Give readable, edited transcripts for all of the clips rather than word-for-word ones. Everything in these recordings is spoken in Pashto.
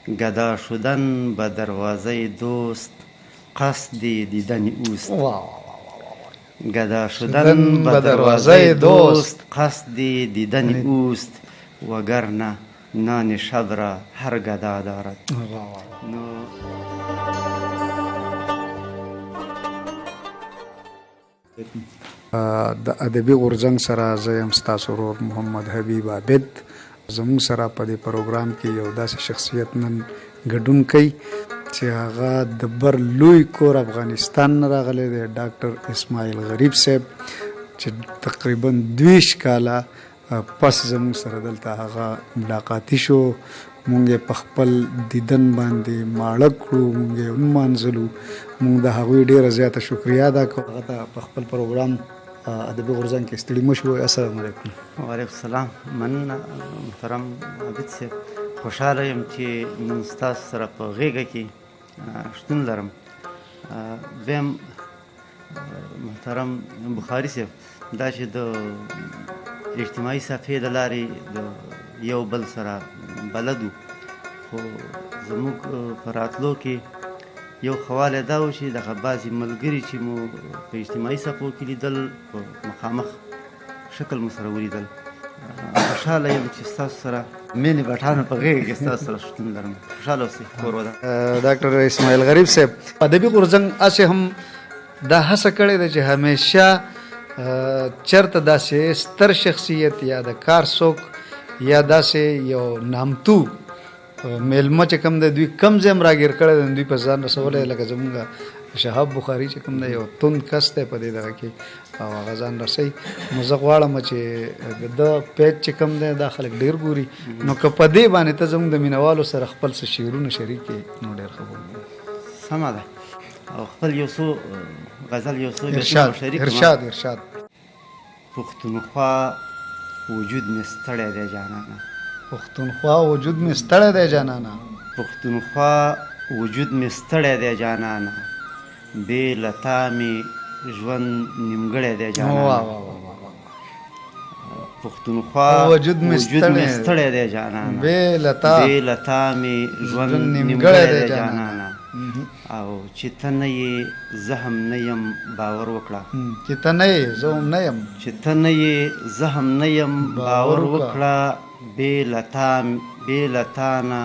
گدا شدن به دروازه دوست قصد دیدن اوست. گدا شدن به دروازه دوست قصد دیدن اوست، وگرنه نان شب را هر گدا دارد. د ادبي غورځنګ سره زه یم ستاسو ورور محمد حبیب عابد. زموږ سره په دې پروګرام کې یو داسې شخصیت نن ګډون کوي چې هغه د بر لوی کور افغانستان نه راغلی دی، ډاکټر اسماعیل غریب صاحب، چې تقریبا 20 کاله پس زموږ سره دلته هغه ملاقاتي شو. مونږ یې په خپل دیدن باندې ماړه کړو، مونږ یې ونمانځلو. مونږ د هغوی ډېره زیاته شکریه ادا کوو. هغه ته په خپل پروګرام ادبي غورځنګ کې ستړي مه شوئ. السلام علیکم. وعلیکم السلام. مننه محترم عابد صاحب، خوشحاله یم چې نن ستاسو سره په غېږه کې شتون لرم. دویم محترم بخاري صاحب، دا چې د اجتماعي صفحې د لارې د یو بل سره بلدو، خو زموږ په راتلو کې یو خواله دا و چې دغه بعضې ملګري چې مو په اجتماعي صفحو کې لیدل، په مخامخ شکل مو سره ولیدل. خوشحاله یم چې ستاسو سره مینې بټانو په غېږ کې ستاسو سره شتون لرم. خوشحاله اوسئ. کور ودان. ډاکټر اسماعیل غریب صاحب، ادبي غورځنګ هسې هم دا هڅه کړې ده چې همیشه چېرته داسې ستر شخصیت یا د کار څوک یا داسې یو نامتو میلمه چې کوم دی، دوی کم ځای هم راګیر کړی دی، دوی په ځان رسولی. لکه زمونږ شهاب بخاري چې کوم دی، یو توند کس دی په دې دغه کې، او هغه ځان رسوي. نو زه غواړم چې د ده پیج چې کوم دی دا خلک ډېر ګوري. نو که په دې باندې ته زموږ د مینوالو سره خپل څه شعرونه شریک کړې نو ډېر ښه به. سمه ده. او خپل یو څو غزل، یو څو شریک. ارشاد. پښتونخوا وجود مې ستړی دی جانانه. پښتونخوا وجود مې ستړی دی جانانه. پښتونخوا وجود مې ستړی دی جانانه، بې له تا مې ژوند نیمګړی دی جانانه. پښتونخوا وجود مې ستړی دی جانانه، بې له تا مې ژوند نیمګړی دی جانانه. او چې ته نه یې زه هم نه یم باور وکړه. چې ته نه یې زه هم نه یم. چې ته نه یې زه هم نه یم باور وکړه، بې له تا نه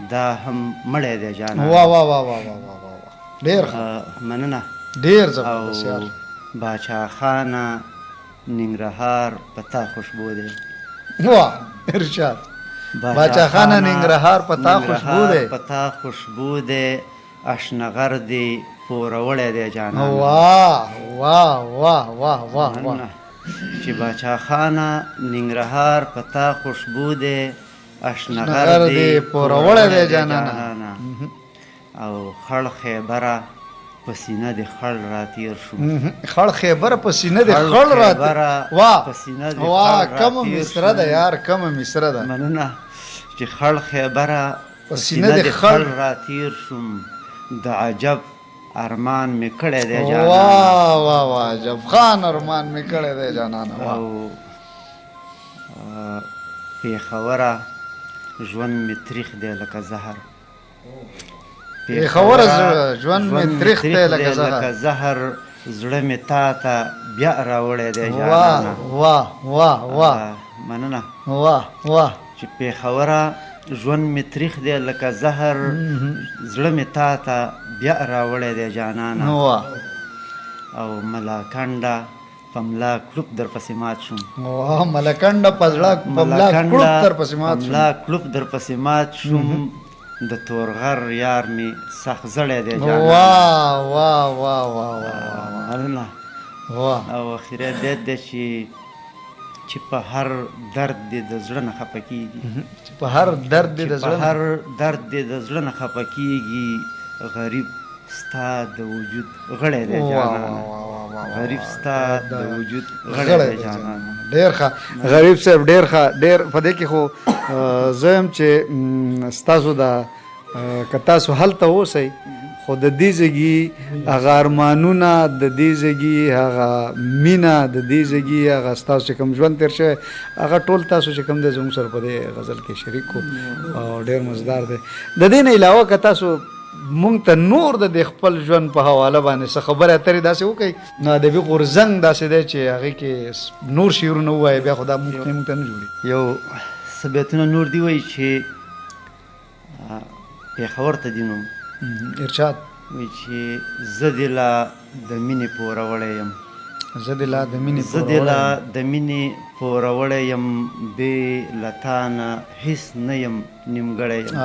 دا هم مړی دی جانانه. ډېر مننه. ډېر زبردست یار. باچا خانه ننګرهار په تا خوشبو دی. ارشاد. باچا خانه ننګرهار په تا خوشبو دی. په تا خوشبو دی، اشنغر دی پوروړی دی جانانه. واه چې باچا خانه ننګرهار په تا خوشبو دی، اشنغر دی پوروړی دی جانانه. او خړ خیبره په سینه د خړ راتیر شو. خړ خیبره په سینه د خړ راتیر. واه کومه مصره ده یار، کومه مصره ده. مننه. چې خړ خیبره په سینه د خړ راتیر شوم، د عجب ارمان مې کړی دی جانانه. واه عجب خان ارمان مې کړی دی جانانه. او پېښوره ژوند مې تریخ دی لکه زهر. پېښوره ژوند مې تریخ دی لکه زهر، زړه مې تا ته بیا راوړی دی جانانه. واه مننه. واه چې پېښوره ژوند مې تریخ دی لکه زهر، زړه مې تا ته بیا راوړی دی جانانه. او ملاکنډه په ملا کلوب در پسې مات شوم. ملاکنډه په ملا کلوب در پسې مات شوم، د تورغر یار مې سخت زړی دی جانانه. مننه. او اخیری بیت دی چې په هر درد دې د زړه نه خفه کېږي. په هر درد دې د زړه نه خفه کېږي، غریب ستا د وجود غړی دی جانانه. غریب ستا د وجود غړی دی جانانه. ډېر ښه غریب صاحب، ډېر ښه. ډېر په دې کې خو زه یم چې ستاسو د که تاسو هلته اوسئ، خو د دې ځګي هغه ارمانونه، د دې ځګي هغه مینه، د دې ځګي هغه ستاسو چې کوم ژوند تېر شوی هغه ټول تاسو چې کوم دی زموږ سره په دې غزل کې شریک کړو او ډېر مزدار دی. د دې نه علاوه که تاسو مونږ ته نور د خپل ژوند په حواله باندې څه خبرې اترې داسې وکړئ نو ادبي غورځنګ داسې دی چې هغې کې نور شعرونه ووایي بیا خو دا مونږ ته نه جوړي. یو څه بیتونه نور دي وایي چې پېښور ته دي نو ارشاد وایي چې زه دې لا د مینې پوروړی یم، زه دې لا د مینې پوروړی یم، بې له تا نه هېڅ نه یم نیمګړی یم.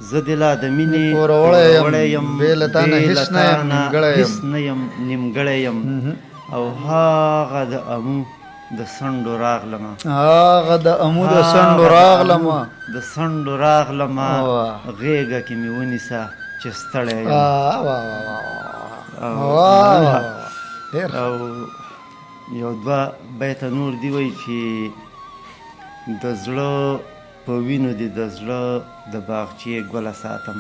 زه دې لا د مینې پوروړی یم، بې له تا نه هېڅ نه یم نیمګړی یم. او هغه د امو د څنډو راغلمه، د څنډو راغلمه، غېږه کې مې ونیسه چې ستړی یم. او یو دوه بیته نور دی وایي چې د زړه په وینو دې د زړه د باغچې ګله ساتم،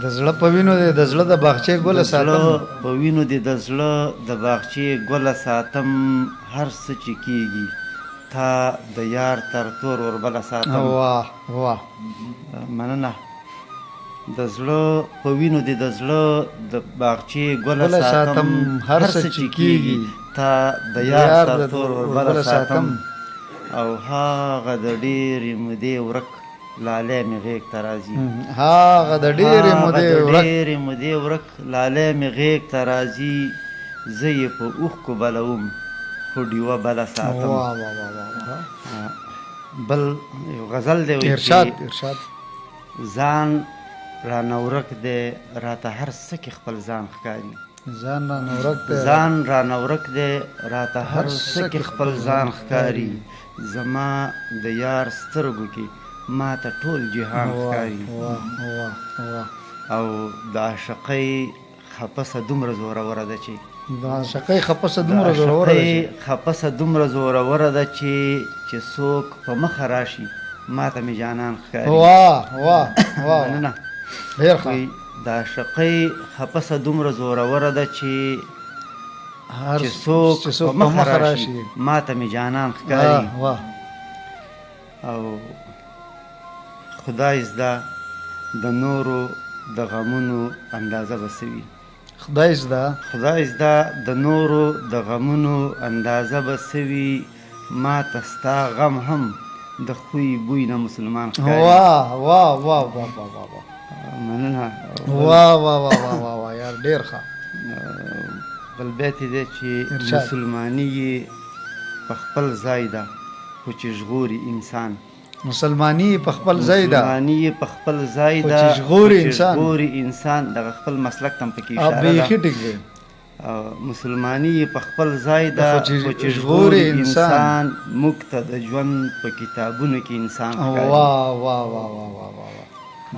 د زړه په وینو دې د زړه د باغچې ګله ساتم، په وینو دې د زړه د باغچې ګله ساتم، هر څه چې کېږي تا د یار تر تور وربله ساتم. مننه. د زړه په وینو دې د زړه د باغچې ګله ساتم، هر څه چې کېږي تا د یار تر تور وربله ساتم. او هغه د ډېرې مودې ورک لالی مې غېږ ته راځي، هغه د ډېرې مودې ورک لالی مې غېږ ته راځي، زه یې په اوښکو بلوم خو ډیوه بله ساتم. بل یو غزل دی ارشاد ځان رانه ورک دی راته هر څه کې خپل ځان ښکاري، ځان رانه ورک دی راته هر څه کې خپل ځان ښکاري، زما د یار سترګو کې ما ته ټول جهان ښکاري. او د عاشقۍ خپسه دومره زوروره ده چې خپسه دومره زوروره ده چې څوک په مخه راشي ما ته مې جانان ښکاري. مننه. د عاشقۍ خپسه دومره زوروره ده چې څوک په مخه راشي ما ته مې جانان ښکاري. او خدای زده د نورو د غمونو اندازه به څه وي، خدای زده د نورو د غمونو اندازه به څه وي، ما ته ستا غم هم د خوی بوی نه مسلمان ښکاري. مننه. یار ډېر ښه. بل بیت دی چې مسلماني یې په خپل ځای ده خو چې ژغوري انسان، مسلماني په خپل ځای ده خو چې ژغوري انسان. دغه خپل مسلک ته هم پکې اشاره ده. مسلماني په خپل ځای ده خو چې ژغوري انسان، موږ ته د ژوند په کتابونو کې انسان ښکاري.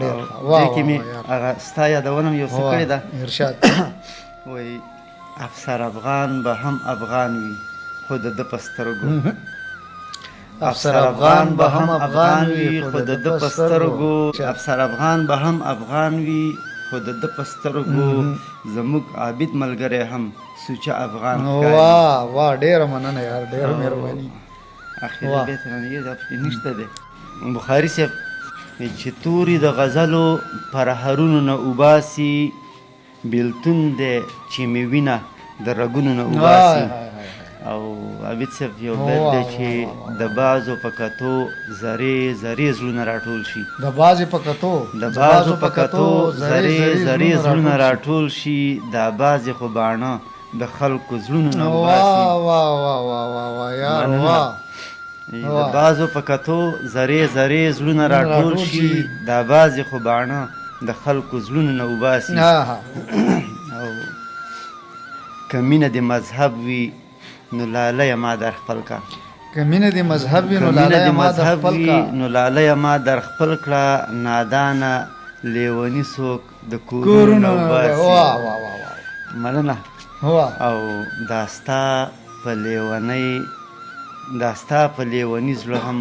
دې کې مې هغه ستا یادونه مې یو څه کړې ده. وایي افسر افغان به هم افغان وي خو د ده په سترګو، افسر افغان به هم افغان وي خو د ده په سترګو، افسر افغان به هم افغان وي خو د ده په سترګو، زموږ عابد ملګری هم سوچه افغان ښکاري. ډېره مننه یار، ډېره مهرباني. اخري بیت رانه دا پکې نشته دی. بخاري صاحب چې توري د غزلو پرهرونو نه اوباسي، بیلتون دی چې مې وینه د رګونو نه اوباسي. او عابد صاحب یو بیت دی چې د بعضو په کتو زرې زرې زړونه راټول شي، د بعضو په کتو زرې زرې زړونه راټول شي، دا بعضې خو باڼه د خلکو زړونو نه اوباسي. د بعضو په کتو زرې زرې زړونه راټول شي، دا بعضې خو باڼه د خلکو زړونو نه اوباسي. او که مینه د مذهب وي نو لالی ما در خپل کا، نو لالی ما در خپل کړه، نادانه لیونی څوک د کورونو نه اوباسي. مننه. او دا ستا په لیوني زړه هم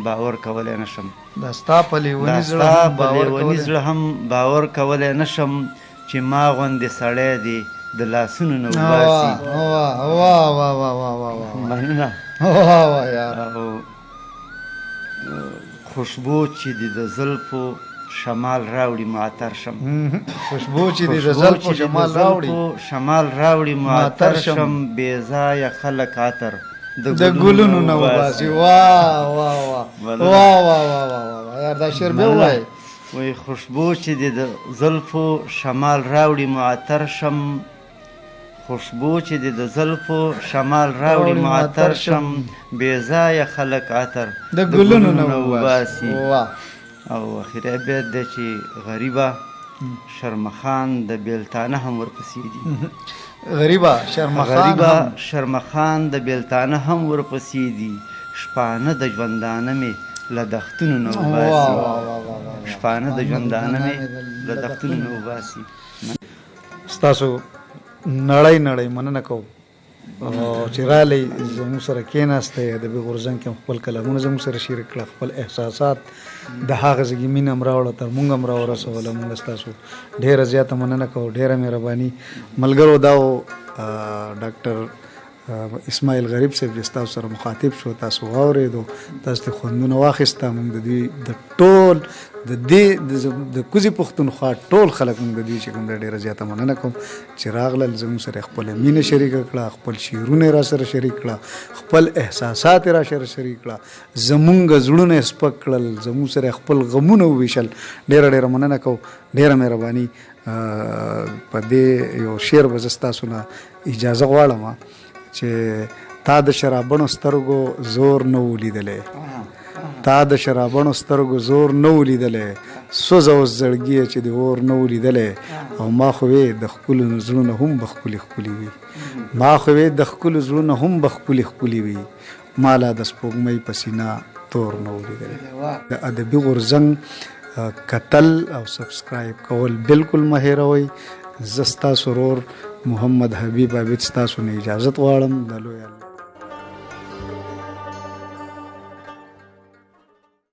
باور کولی نه شم، دا ستا په لیوني دا زړه ستا هم په باور لیوني کولی زړه هم باور کولی نشم چې ما غوندې سړی دی د لاسونو نه وباسي. مننه. یار او خوشبو چې د زلفو شمال راوړي معطر شم. خوشبو چې د زلفو شمال راوړي معطر شم. بې ځایه خلک عطر د ګلونو نه وباسي. واه واه واه واه واه واه یار دا شعر به وای. وای خوشبو چې د زلفو شمال راوړي معطر شم. خوشبو چې د زلفو شمال راوړي معطر شم. بې ځایه خلک عطر د ګلونو نه وباسي. او اخري بیت دی چې غریبه شرمخان د بیلتانه هم ورپسې دي. غریبه شرمخان د بیلتانه هم ورپسې دي. شپانه د ژوندانه مې له دښتونو نه وباسي. شپانه د ژوندانه مې له دښتونو نه وباسي. ستاسو نړۍ مننه کوم چې رالی زموږ سره کېناستی ادبي غورځنګ کې خپل کلامونه زموږ سره شریک کړه، خپل احساسات د هغه ځای مینه هم راوړه تر موږ هم راورسوله. موږ ستاسو ډېره زیاته مننه کوو، ډېره مهرباني. ملګرو دا و ډاکټر اسماعیل غریب صاحب چې تاسو سره مخاطب شو، تاسو واورېدو، تاسو ته خوندونه واخیسته. موږ د دوی د ټول د دې د کوزي پښتونخوا ټول خلک موږ د دوی چې کوم ډېره زیاته مننه کوم چې راغلل، زموږ سره خپل مینه شریکه کړه، خپل شعرونه را سره شریک کړه، خپل احساسات را سره شریک کړه، زموږ زړونه سپک کړل، زموږ سره خپل غمونه وویشل. ډېره مننه کوم، ډېره مهرباني. په دې یو شعر به زه ستاسو نه اجازه غواړم چې تا د شرابڼو سترګو زور نه و لیدلی، تا د شرابڼو سترګو زور نه و لیدلی، سوز اوس زړګیه چې د اور نه و لیدلی. او ما خو وې د ښکلو زړونه هم به ښکلي وي، ما خو وې د ښکلو زړونه هم به ښکلي وي، ما لا د سپوږمۍ په سینه تور نه و لیدلی. د ادبي غورځنګ کتل او سبسکرایب کول بالکل مه هېروئ. زه ستاسو ورور محمد حبیب عابد ستاسو نه اجازت غواړم. د لوی الله